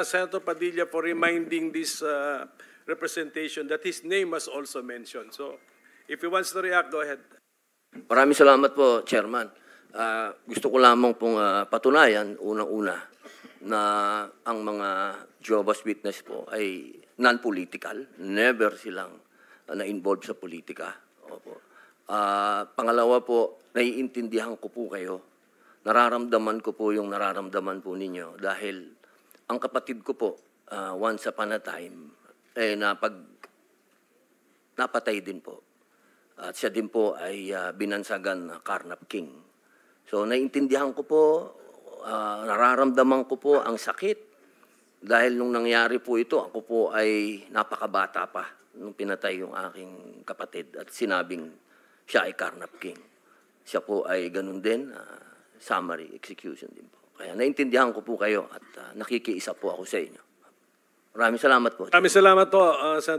Senator Padilla for reminding this representation that his name was also mentioned. So, if he wants to react, go ahead. Maraming salamat po, Chairman. Gusto ko lamang pong patunayan, unang-una, na ang mga Jehovah's Witness po ay non-political. Never silang na-involve sa politika. Opo. Pangalawa po, naiintindihan ko po kayo. Nararamdaman ko po yung nararamdaman po ninyo dahil ang kapatid ko po, once upon a time, napatay din po. At siya din po ay binansagan na Carnap King. So naiintindihan ko po, nararamdaman ko po ang sakit. Dahil nung nangyari po ito, ako po ay napakabata pa nung pinatay yung aking kapatid at sinabing siya ay Carnap King. Siya po ay ganun din, summary execution din po. Kaya naintindihan ko po kayo at nakikiisa po ako sa inyo. Maraming salamat po. Maraming salamat po, Senator.